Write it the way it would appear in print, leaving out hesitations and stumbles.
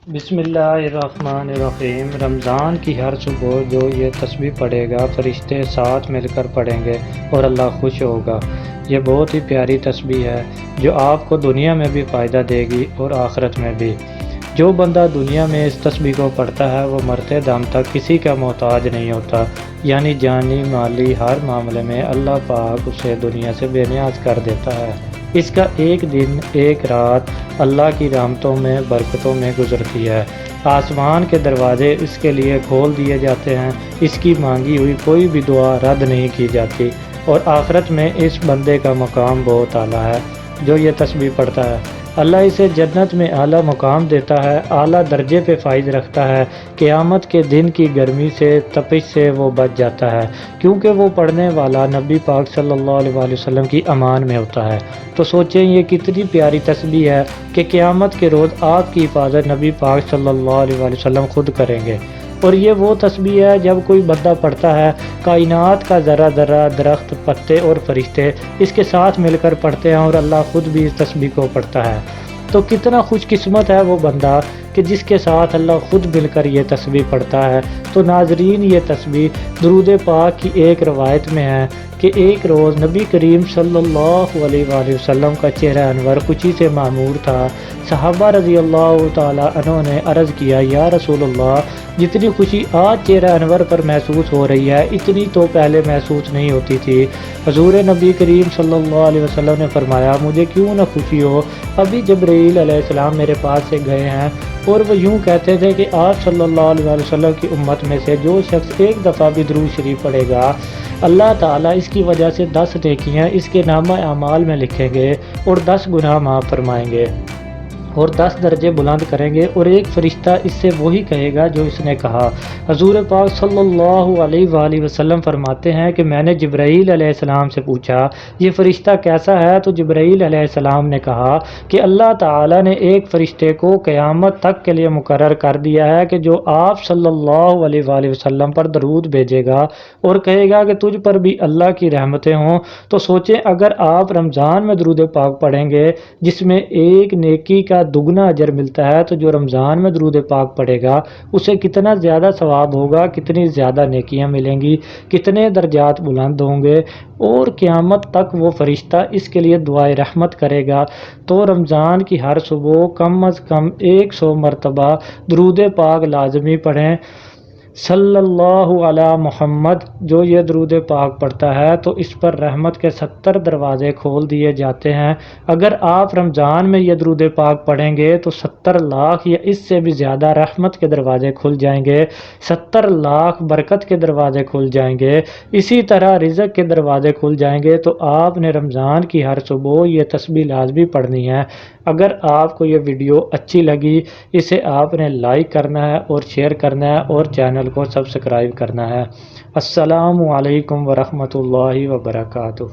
بسم اللہ الرحمن الرحیم۔ رمضان کی ہر صبح جو یہ تسبیح پڑھے گا فرشتے ساتھ مل کر پڑھیں گے اور اللہ خوش ہوگا۔ یہ بہت ہی پیاری تسبیح ہے جو آپ کو دنیا میں بھی فائدہ دے گی اور آخرت میں بھی۔ جو بندہ دنیا میں اس تسبیح کو پڑھتا ہے وہ مرتے دم تک کسی کا محتاج نہیں ہوتا، یعنی جانی مالی ہر معاملے میں اللہ پاک اسے دنیا سے بے نیاز کر دیتا ہے۔ اس کا ایک دن ایک رات اللہ کی رحمتوں میں برکتوں میں گزرتی ہے۔ آسمان کے دروازے اس کے لیے کھول دیے جاتے ہیں، اس کی مانگی ہوئی کوئی بھی دعا رد نہیں کی جاتی، اور آخرت میں اس بندے کا مقام بہت اعلیٰ ہے جو یہ تسبیح پڑھتا ہے۔ اللہ اسے جنت میں اعلیٰ مقام دیتا ہے، اعلیٰ درجے پہ فائز رکھتا ہے۔ قیامت کے دن کی گرمی سے تپش سے وہ بچ جاتا ہے، کیونکہ وہ پڑھنے والا نبی پاک صلی اللہ علیہ وآلہ وسلم کی امان میں ہوتا ہے۔ تو سوچیں یہ کتنی پیاری تسبیح ہے کہ قیامت کے روز آپ کی حفاظت نبی پاک صلی اللہ علیہ وآلہ وسلم خود کریں گے۔ اور یہ وہ تسبیح ہے جب کوئی بندہ پڑھتا ہے، کائنات کا ذرہ ذرہ، درخت، پتے اور فرشتے اس کے ساتھ مل کر پڑھتے ہیں، اور اللہ خود بھی اس تسبیح کو پڑھتا ہے۔ تو کتنا خوش قسمت ہے وہ بندہ کہ جس کے ساتھ اللہ خود مل کر یہ تسبیح پڑھتا ہے۔ تو ناظرین، یہ تسبیح درود پاک کی ایک روایت میں ہے کہ ایک روز نبی کریم صلی اللہ علیہ وآلہ وسلم کا چہرہ انور خوشی سے معمور تھا۔ صحابہ رضی اللہ تعالیٰ عنہ نے عرض کیا، یا رسول اللہ، جتنی خوشی آج چہرہ انور پر محسوس ہو رہی ہے اتنی تو پہلے محسوس نہیں ہوتی تھی۔ حضور نبی کریم صلی اللہ علیہ وسلم نے فرمایا، مجھے کیوں نہ خوشی ہو، ابھی جبرائیل علیہ السلام میرے پاس سے گئے ہیں اور وہ یوں کہتے تھے کہ آپ صلی اللہ علیہ وسلم کی امت میں سے جو شخص ایک دفعہ بھی درود شریف پڑھے گا، اللہ تعالیٰ اس کی وجہ سے 10 نیکیاں اس کے نامہ اعمال میں لکھیں گے اور 10 گناہ معاف فرمائیں گے اور 10 درجے بلند کریں گے، اور ایک فرشتہ اس سے وہی کہے گا جو اس نے کہا۔ حضور پاک صلی اللہ علیہ وآلہ وسلم فرماتے ہیں کہ میں نے جبرائیل علیہ السلام سے پوچھا، یہ فرشتہ کیسا ہے؟ تو جبرائیل علیہ السلام نے کہا کہ اللہ تعالیٰ نے ایک فرشتے کو قیامت تک کے لیے مقرر کر دیا ہے کہ جو آپ صلی اللہ علیہ وآلہ وسلم پر درود بھیجے گا اور کہے گا کہ تجھ پر بھی اللہ کی رحمتیں ہوں۔ تو سوچیں اگر آپ رمضان میں درود پاک پڑھیں گے جس میں ایک نیکی کا دگنا اجر ملتا ہے، تو جو رمضان میں درود پاک پڑھے گا اسے کتنا زیادہ ثواب ہوگا، کتنی زیادہ نیکیاں ملیں گی، کتنے درجات بلند ہوں گے، اور قیامت تک وہ فرشتہ اس کے لیے دعائے رحمت کرے گا۔ تو رمضان کی ہر صبح کم از کم 100 مرتبہ درود پاک لازمی پڑھیں، صلی اللہ علی محمد۔ جو یہ درود پاک پڑھتا ہے تو اس پر رحمت کے 70 دروازے کھول دیے جاتے ہیں۔ اگر آپ رمضان میں یہ درود پاک پڑھیں گے تو 70 لاکھ یا اس سے بھی زیادہ رحمت کے دروازے کھل جائیں گے، 70 لاکھ برکت کے دروازے کھل جائیں گے، اسی طرح رزق کے دروازے کھل جائیں گے۔ تو آپ نے رمضان کی ہر صبح یہ تسبیح لازمی پڑھنی ہے۔ اگر آپ کو یہ ویڈیو اچھی لگی اسے آپ نے لائک کرنا ہے اور شیئر کرنا ہے اور چینل کو سبسکرائب کرنا ہے۔ السلام علیکم ورحمۃ اللہ وبرکاتہ۔